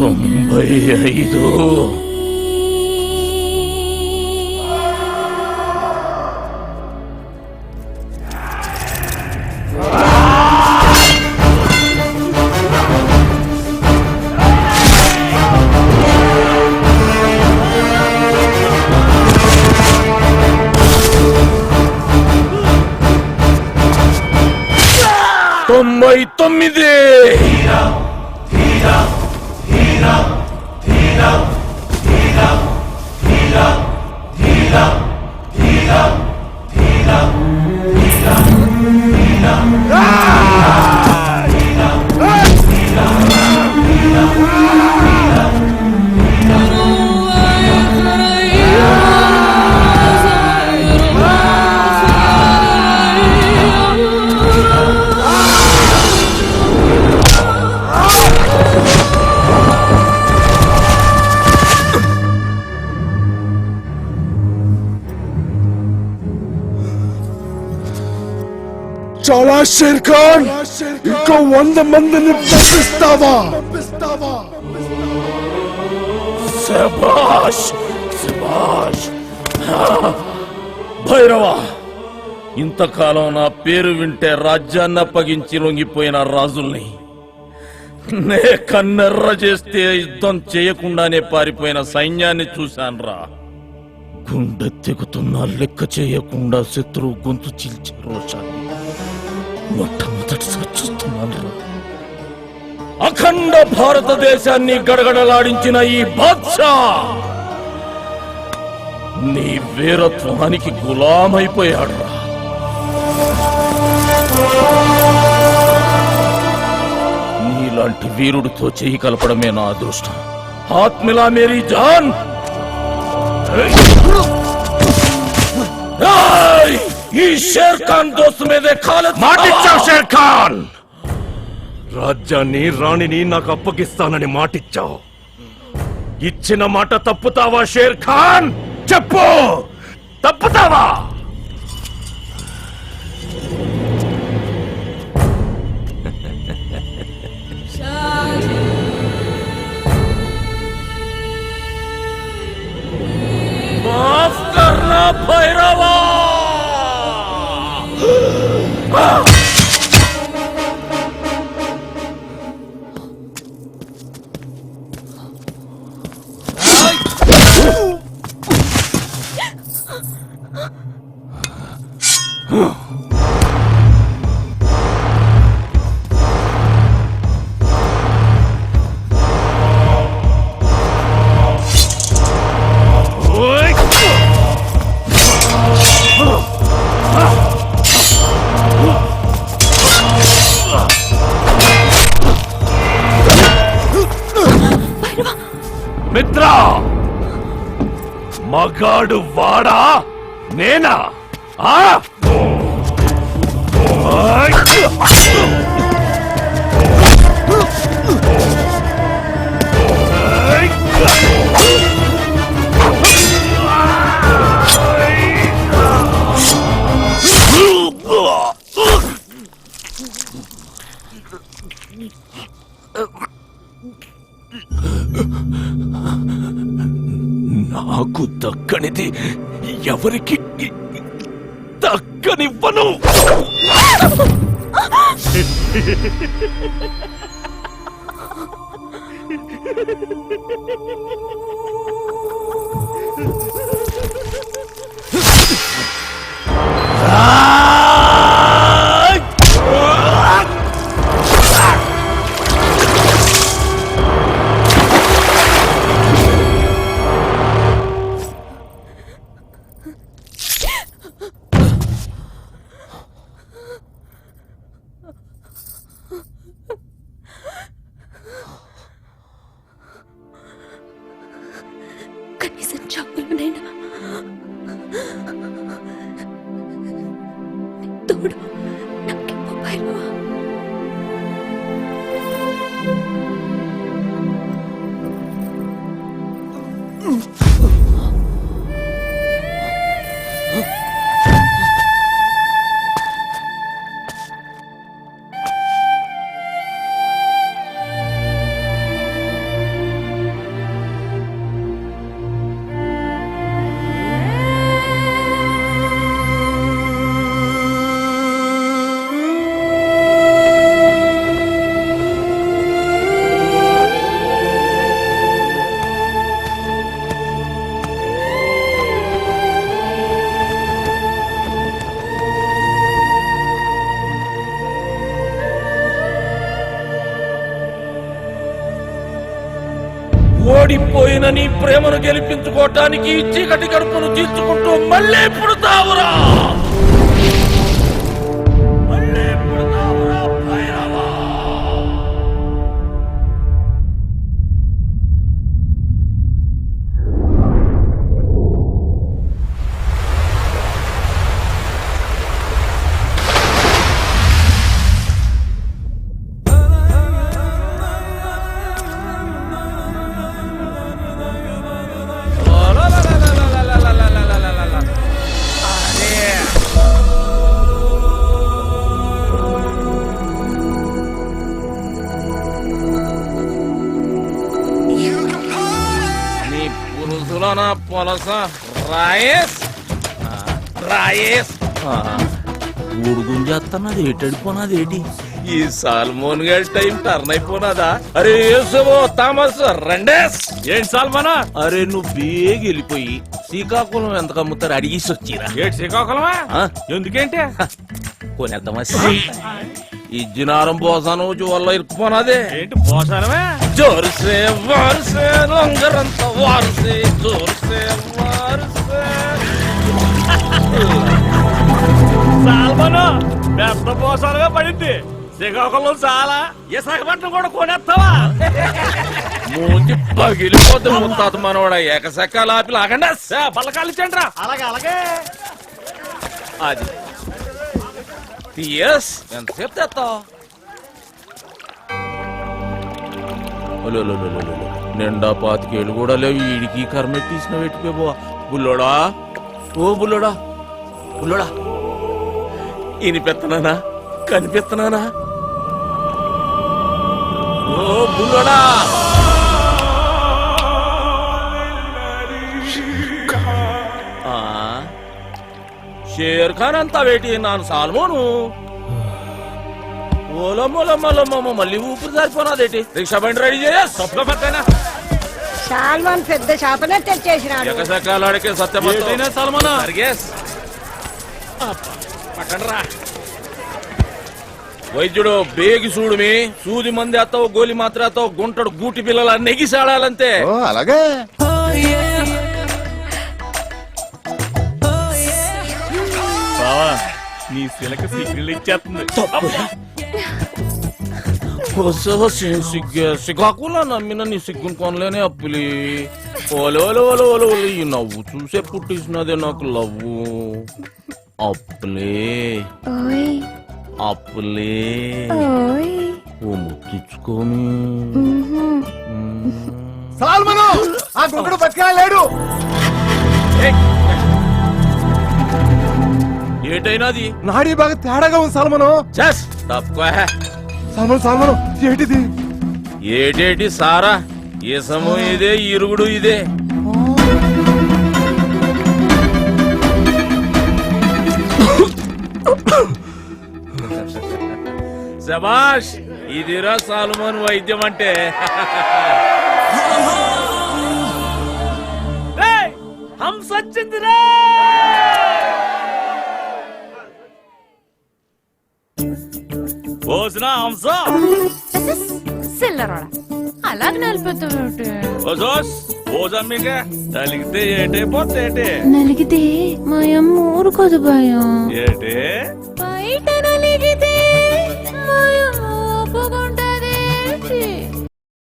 95 చాలా షేర్ ఖాన్, ఇంకో 100 మందిని పంపిస్తావా? శభాష్ శభాష్. భైరవా, ఇంతకాలం నా పేరు వింటే రాజ్యాన్ని అప్పగించి లొంగిపోయిన రాజుల్ని నే కన్నెర్ర చేస్తే యుద్ధం చేయకుండానే పారిపోయిన సైన్యాన్ని చూశాన్రా. గుండె తెగుతున్నా లెక్క చేయకుండా శత్రువు గొంతు చీల్చే రోషాన్ని మొట్టమొదటిసారి చూస్తున్నాను. అఖండ భారతదేశాన్ని గడగడలాడించిన ఈ బాద్షా నీ వీరత్వానికి గులామైపోయాడు. నీలాంటి వీరుడితో చేయి కలపడమే నా అదృష్టం. ఆత్మిలా మేరీ జాన్. ఈ షేర్ ఖాన్ దోస్తు మీదే మాటిచ్చావు షేర్ ఖాన్. రాజ్యాన్ని రాణిని నాకు అప్పగిస్తానని మాటిచ్చావు. ఇచ్చిన మాట తప్పుతావా షేర్ ఖాన్? చెప్పు, తప్పుతావా? మాఫ్ కర్నా భైరవా. మిత్రా, మగాడు వాడా నేనా? నాకు దక్కనిది ఎవరికి దక్కనివ్వను. కనీసం చావులోనైనా ఓడిపోయిన నీ ప్రేమను గెలిపించుకోవటానికి ఈ చీకటి కడుపును తీర్చుకుంటూ మళ్ళీ పుడతావురా. మళ్ళీ పుడతావురా భైరవా. నీ పురుషుల నా పొలస రాయేస్ రాయేస్ ఊడుగుంజేస్తున్నది ఏటడిపోనాది ఏంటి? ఈ సాల్మోన్ గారి టైం టర్న్ అయిపోనాదా? అరే యేసువో థామస్ రెండేస్. ఏంటి సాల్మనా? అరే నువ్వు బేగి వెళ్ళిపోయి శ్రీకాకుళం ఎంత కమ్ముతారు అడిగేసి వచ్చిరా. ఏంటి శ్రీకాకుళమా? ఆ? ఎందుకేంటి? కొనేద్దామా? ఈ జినారం పోసాను వల్ల ఇరుక్కుపోనాదే. ఏంటి పోసానమే? జోరుసే వారుసే లొంగరంత వారుసే జోరుసే వారుసే. సాల్మను పెద్ద పోసాలుగా పడింది. శ్రీకాకుళం చాలా విశాఖపట్నం కూడా కొనేస్తావా? మూంచి పగిలిపోతే ముత్తాత మనోడ ఏకశకాలు ఆపి లాగండి. పల్లకాలు ఇచ్చండి రా. అలాగే అలాగే. అది తీయస్ ఎంతసేపు తెస్తావు? నిండా 25 ఏళ్ళు కూడా లేవు వీడికి కర్మెట్టేసిన పెట్టిపోయి బుల్లోడా. ఓ బుల్లోడా బుల్లోడా ఇనిపెత్తనానా కనిపెత్తనానా? ఓ బుల్లోడా షేర్ ఖాన్ అంతా వేటి నాను సాల్మోను. ఓలమ్మోలమ్మలమ్మ మళ్ళీ ఊపిరి సరిపోనాదేటి? రిక్షా బండి రెడీ చేయాలి. సాల్మన్ పెద్ద చేపనే తెచ్చేసినాడు. ఎకసకాలాడికే సత్యమంతా సాల్మనా పట్టండ్రా. వైద్యుడు బేగి చూడుమి సూది మంది అత్తావు గోలి మాత్ర అత్తావు గుంటడు గూటి పిల్లల నెగిసాడాలంతే. అలాగే బావా నీ శిలక సిగ్గులు ఇచ్చేస్తుంది. సిగ్గాకులా నమ్మిన నీ సిగ్గును కొనలేనే అప్పులి. ఓలో ఓలో ఓలో ఓలో ఓలో ఈ నవ్వు చూసే పుట్టించినదే నాకు లవ్వు. అప్పులే అప్పులే ఓ ముట్టించుకోని. సాల్మను ఆ గుంకుడు బతికాలేడు. ఏటైనాది నాడి బాగా తేడాగా ఉంది సాల్మను. చస్ తప్పుకో. సాల్మను సాల్మను ఏంటిది? ఏటేటి సారా ఈసము ఇదే ఇరుగుడు ఇదే. శబాష్ ఇదిరా సాల్మన్ వైద్యం అంటే. హంస వచ్చిందిరా. పోసినా హంస సిల్లరోడా అలాగే నలిపోతావుటే. పోజమ్మిగా తలిగితే ఏటే పోతే ఏటే నలిగితే మా అమ్మ ఊరుకోదు భయం. ఏటే